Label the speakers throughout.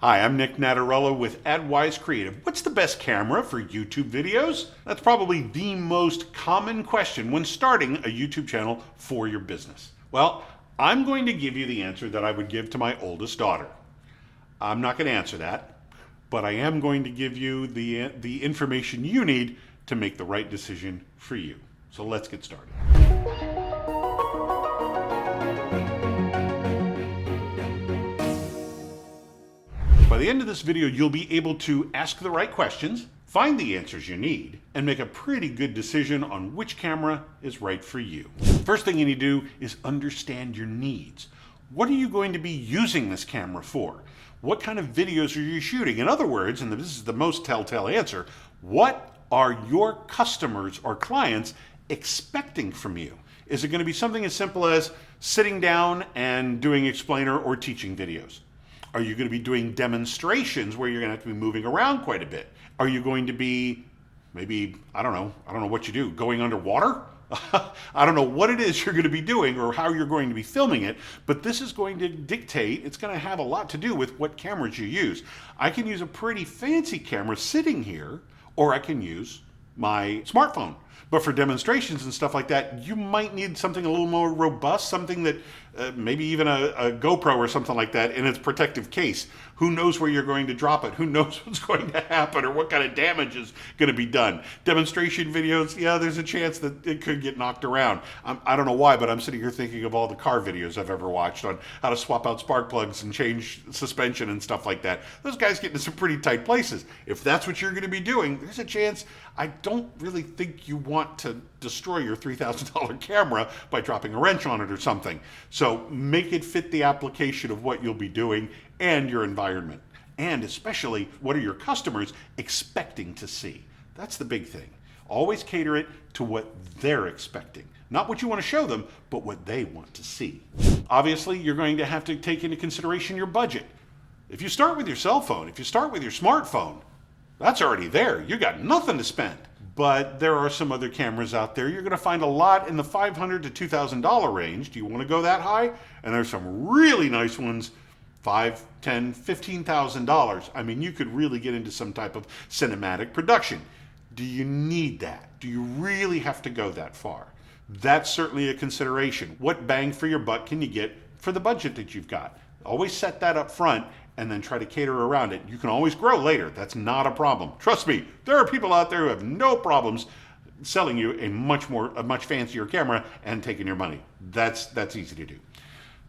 Speaker 1: Hi, I'm Nick Natarella with AdWise Creative. What's the best camera for YouTube videos? That's probably the most common question when starting a YouTube channel for your business. Well, I'm going to give you the answer that I would give to my oldest daughter. I'm not going to answer that, but I am going to give you the information you need to make the right decision for you. So let's get started. By the end of this video, you'll be able to ask the right questions, find the answers you need, and make a pretty good decision on which camera is right for you. First thing you need to do is understand your needs. What are you going to be using this camera for? What kind of videos are you shooting? In other words, and this is the most telltale answer, what are your customers or clients expecting from you? Is it going to be something as simple as sitting down and doing explainer or teaching videos? Are you going to be doing demonstrations where you're going to have to be moving around quite a bit? Are you going to be maybe, I don't know what you do, going underwater? I don't know what it is you're going to be doing or how you're going to be filming it, but this is going to dictate, it's going to have a lot to do with what cameras you use. I can use a pretty fancy camera sitting here, or I can use my smartphone. But for demonstrations and stuff like that, you might need something a little more robust, something that maybe even a GoPro or something like that in its protective case. Who knows where you're going to drop it? Who knows what's going to happen or what kind of damage is going to be done? Demonstration videos, yeah, there's a chance that it could get knocked around. I don't know why, but I'm sitting here thinking of all the car videos I've ever watched on how to swap out spark plugs and change suspension and stuff like that. Those guys get into some pretty tight places. If that's what you're going to be doing, there's a chance. I don't really think you want to destroy your $3,000 camera by dropping a wrench on it or something. So make it fit the application of what you'll be doing and your environment. And especially, what are your customers expecting to see? That's the big thing. Always cater it to what they're expecting. Not what you want to show them, but what they want to see. Obviously, you're going to have to take into consideration your budget. If you start with your cell phone, if you start with your smartphone, that's already there. You got nothing to spend. But there are some other cameras out there. You're going to find a lot in the $500 to $2,000 range. Do you want to go that high? And there's some really nice ones, $5,000, $10,000, $15,000. I mean, you could really get into some type of cinematic production. Do you need that? Do you really have to go that far? That's certainly a consideration. What bang for your buck can you get for the budget that you've got? Always set that up front and then try to cater around it. You can always grow later. That's not a problem. Trust me, there are people out there who have no problems selling you a much fancier camera and taking your money. That's easy to do.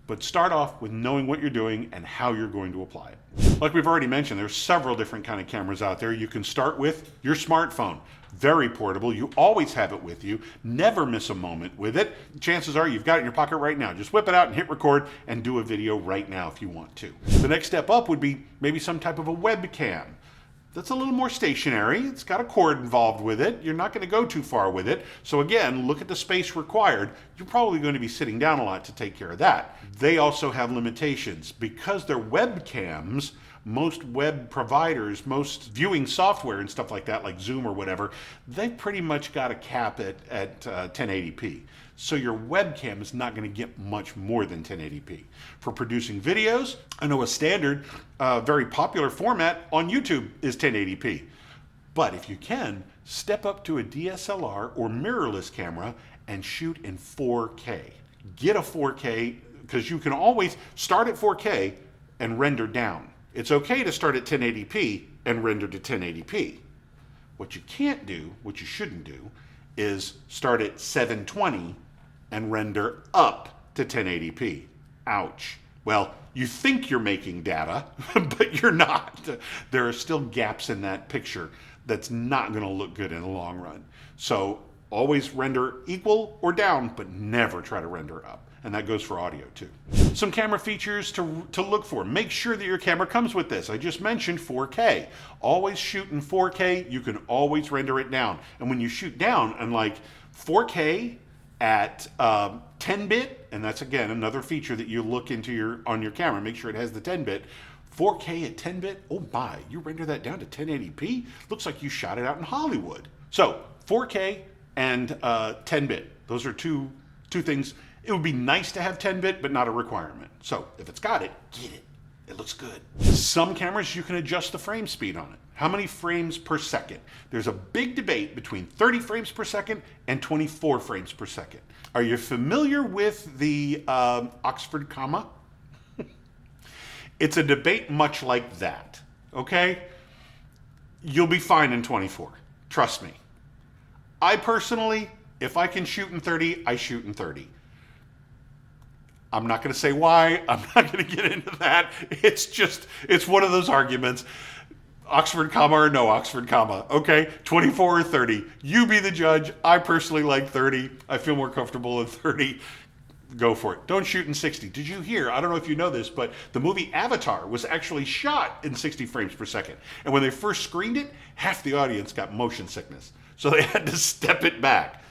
Speaker 1: But start off with knowing what you're doing and how you're going to apply it. Like we've already mentioned, there's several different kind of cameras out there. You can start with your smartphone. Very portable. You always have it with you. Never miss a moment with it. Chances are you've got it in your pocket right now. Just whip it out and hit record and do a video right now if you want to. The next step up would be maybe some type of a webcam. That's a little more stationary. It's got a cord involved with it. You're not going to go too far with it. So again, look at the space required. You're probably going to be sitting down a lot to take care of that. They also have limitations. Because they're webcams, most web providers, most viewing software and stuff like that, like Zoom or whatever, they've pretty much got a cap at 1080p. So your webcam is not going to get much more than 1080p. For producing videos, I know a standard, very popular format on YouTube is 1080p. But if you can, step up to a DSLR or mirrorless camera and shoot in 4K. Get a 4K, because you can always start at 4K and render down. It's okay to start at 1080p and render to 1080p. What you can't do, what you shouldn't do, is start at 720 and render up to 1080p. Ouch. Well, you think you're making data, but you're not. There are still gaps in that picture that's not going to look good in the long run. So always render equal or down, but never try to render up. And that goes for audio too. Some camera features to look for. Make sure that your camera comes with this. I just mentioned 4K. Always shoot in 4K. You can always render it down. And when you shoot down, unlike 4K at 10-bit, and that's again another feature that you look into on your camera, make sure it has the 10-bit. 4K at 10-bit, oh my, you render that down to 1080p? Looks like you shot it out in Hollywood. So 4K and 10-bit, those are two things. It would be nice to have 10-bit, but not a requirement. So if it's got it, get it. it looks good. Some cameras, you can adjust the frame speed on it. How many frames per second? There's a big debate between 30 frames per second and 24 frames per second. Are you familiar with the Oxford comma? It's a debate much like that, okay? You'll be fine in 24, trust me. I personally, if I can shoot in 30, I shoot in 30. I'm not going to say why. I'm not going to get into that. It's one of those arguments. Oxford comma or no Oxford comma. Okay, 24 or 30. You be the judge. I personally like 30. I feel more comfortable in 30. Go for it. Don't shoot in 60. Did you hear? I don't know if you know this, but the movie Avatar was actually shot in 60 frames per second. And when they first screened it, half the audience got motion sickness. So they had to step it back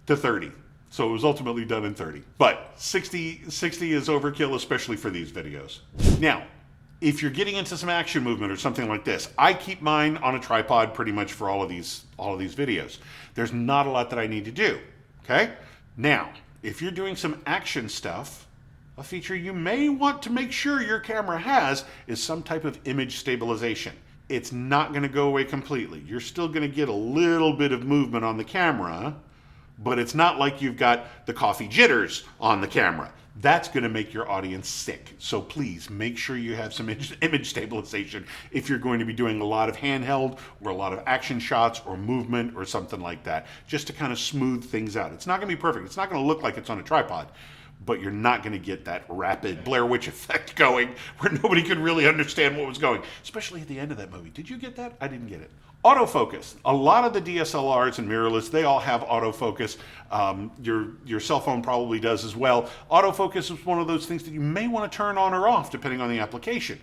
Speaker 1: to 30. So it was ultimately done in 30. But 60 is overkill, especially for these videos. Now, if you're getting into some action movement or something like this, I keep mine on a tripod pretty much for all of these videos. There's not a lot that I need to do, okay? Now, if you're doing some action stuff, a feature you may want to make sure your camera has is some type of image stabilization. It's not going to go away completely. You're still going to get a little bit of movement on the camera, but it's not like you've got the coffee jitters on the camera. That's going to make your audience sick. So please make sure you have some image stabilization if you're going to be doing a lot of handheld or a lot of action shots or movement or something like that, just to kind of smooth things out. It's not going to be perfect. It's not going to look like it's on a tripod, but you're not going to get that rapid Blair Witch effect going where nobody could really understand what was going, especially at the end of that movie. Did you get that? I didn't get it. Autofocus. A lot of the DSLRs and mirrorless, they all have autofocus. Your cell phone probably does as well. Autofocus is one of those things that you may want to turn on or off depending on the application.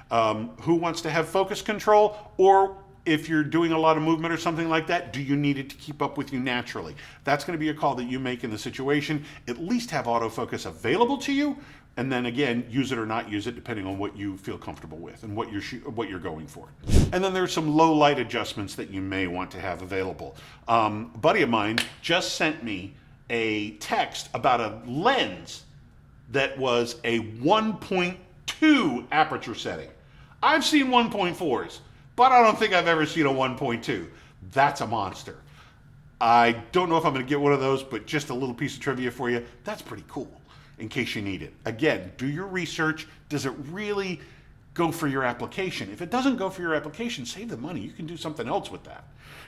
Speaker 1: Who wants to have focus control? Or if you're doing a lot of movement or something like that, do you need it to keep up with you naturally? That's going to be a call that you make in the situation. At least have autofocus available to you, and then again, use it or not use it depending on what you feel comfortable with and what you're going for. And then there's some low light adjustments that you may want to have available. A buddy of mine just sent me a text about a lens that was a 1.2 aperture setting. I've seen 1.4s, but I don't think I've ever seen a 1.2. That's a monster. I don't know if I'm going to get one of those, but just a little piece of trivia for you. That's pretty cool in case you need it. Again, do your research. Does it really go for your application? If it doesn't go for your application, save the money. You can do something else with that,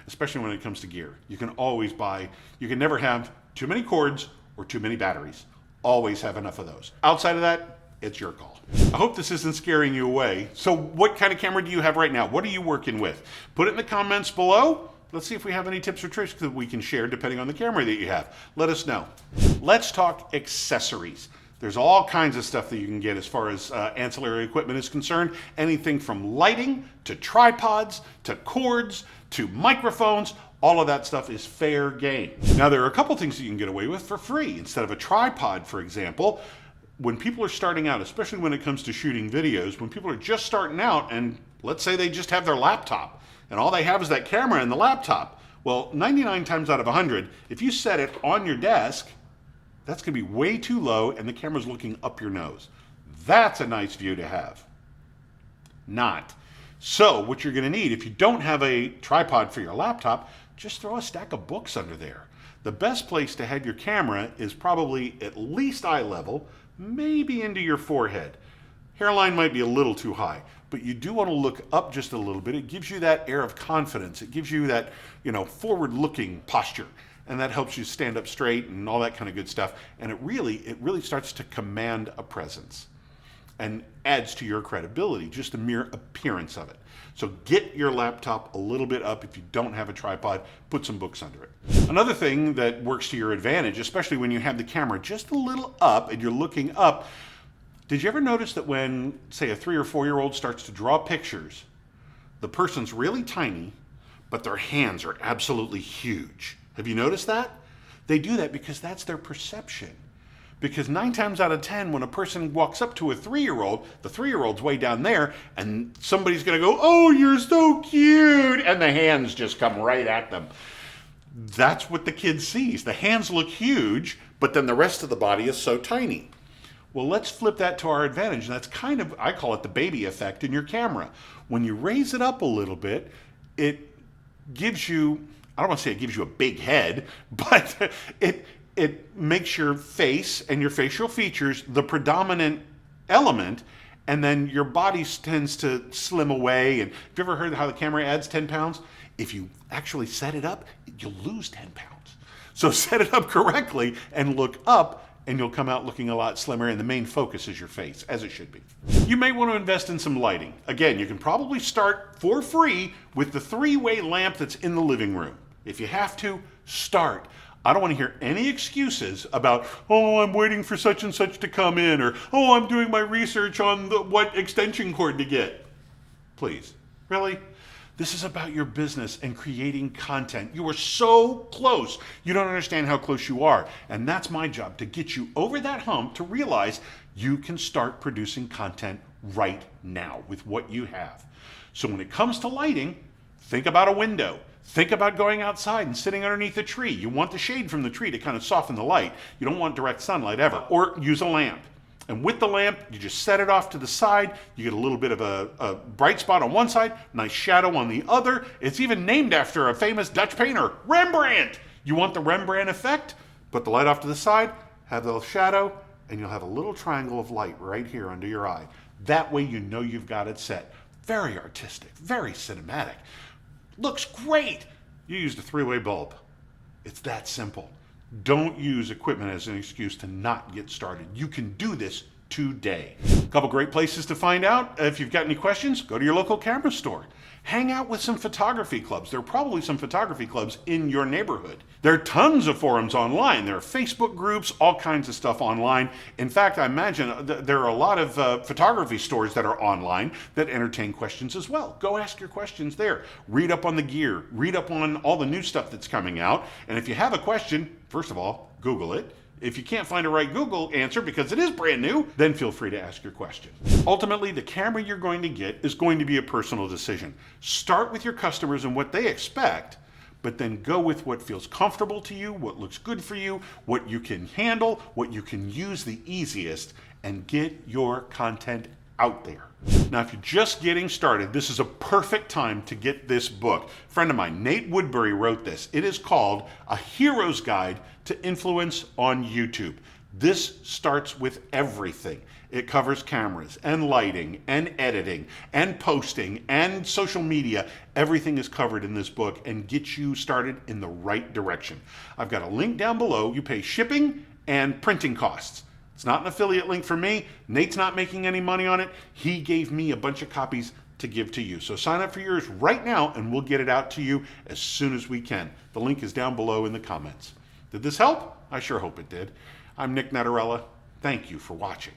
Speaker 1: especially when it comes to gear. You can always buy, you can never have too many cords or too many batteries. Always have enough of those. Outside of that, it's your call. I hope this isn't scaring you away. So what kind of camera do you have right now? What are you working with? Put it in the comments below. Let's see if we have any tips or tricks that we can share depending on the camera that you have. Let us know. Let's talk accessories. There's all kinds of stuff that you can get as far as ancillary equipment is concerned. Anything from lighting to tripods to cords to microphones. All of that stuff is fair game. Now there are a couple things that you can get away with for free. Instead of a tripod, for example, when people are starting out, especially when it comes to shooting videos, when people are just starting out and let's say they just have their laptop and all they have is that camera and the laptop. Well, 99 times out of 100, if you set it on your desk, that's going to be way too low and the camera's looking up your nose. That's a nice view to have. Not. So what you're going to need, if you don't have a tripod for your laptop, just throw a stack of books under there. The best place to have your camera is probably at least eye level, maybe into your forehead. Hairline might be a little too high, but you do want to look up just a little bit. It gives you that air of confidence. It gives you that, forward-looking posture, and that helps you stand up straight and all that kind of good stuff. And it really starts to command a presence and adds to your credibility, just the mere appearance of it. So get your laptop a little bit up. If you don't have a tripod, put some books under it. Another thing that works to your advantage, especially when you have the camera just a little up and you're looking up, did you ever notice that when, say, a 3 or 4-year-old starts to draw pictures, the person's really tiny, but their hands are absolutely huge? Have you noticed that? They do that because that's their perception. Because 9 times out of 10, when a person walks up to a 3-year-old, the 3-year-old's way down there, and somebody's going to go, "Oh, you're so cute," and the hands just come right at them. That's what the kid sees. The hands look huge, but then the rest of the body is so tiny. Well, let's flip that to our advantage. And that's kind of, I call it the baby effect in your camera. When you raise it up a little bit, it gives you, I don't want to say it gives you a big head, but it makes your face and your facial features the predominant element, and then your body tends to slim away. And have you ever heard how the camera adds 10 pounds? If you actually set it up, you'll lose 10 pounds. So set it up correctly and look up, and you'll come out looking a lot slimmer, and the main focus is your face, as it should be. You may want to invest in some lighting. Again, you can probably start for free with the 3-way lamp that's in the living room. If you have to, start. I don't want to hear any excuses about, oh, I'm waiting for such and such to come in, or, oh, I'm doing my research on what extension cord to get. Please, really? This is about your business and creating content. You are so close. You don't understand how close you are. And that's my job, to get you over that hump to realize you can start producing content right now with what you have. So when it comes to lighting, think about a window. Think about going outside and sitting underneath a tree. You want the shade from the tree to kind of soften the light. You don't want direct sunlight ever. Or use a lamp. And with the lamp, you just set it off to the side. You get a little bit of a bright spot on one side, nice shadow on the other. It's even named after a famous Dutch painter, Rembrandt. You want the Rembrandt effect? Put the light off to the side, have the shadow, and you'll have a little triangle of light right here under your eye. That way you know you've got it set. Very artistic, very cinematic. Looks great. You used a 3-way bulb. It's that simple. Don't use equipment as an excuse to not get started. You can do this today. A couple great places to find out. If you've got any questions, go to your local camera store. Hang out with some photography clubs. There are probably some photography clubs in your neighborhood. There are tons of forums online. There are Facebook groups, all kinds of stuff online. In fact, I imagine there are a lot of photography stores that are online that entertain questions as well. Go ask your questions there. Read up on the gear. Read up on all the new stuff that's coming out. And if you have a question, first of all, Google it. If you can't find a right Google answer because it is brand new, then feel free to ask your question. Ultimately, the camera you're going to get is going to be a personal decision. Start with your customers and what they expect, but then go with what feels comfortable to you, what looks good for you, what you can handle, what you can use the easiest, and get your content out there. Now, if you're just getting started, this is a perfect time to get this book. A friend of mine, Nate Woodbury, wrote this. It is called A Hero's Guide to Influence on YouTube. This starts with everything. It covers cameras and lighting and editing and posting and social media. Everything is covered in this book and gets you started in the right direction. I've got a link down below. You pay shipping and printing costs. It's not an affiliate link for me. Nate's not making any money on it. He gave me a bunch of copies to give to you. So sign up for yours right now and we'll get it out to you as soon as we can. The link is down below in the comments. Did this help? I sure hope it did. I'm Nick Nettarella. Thank you for watching.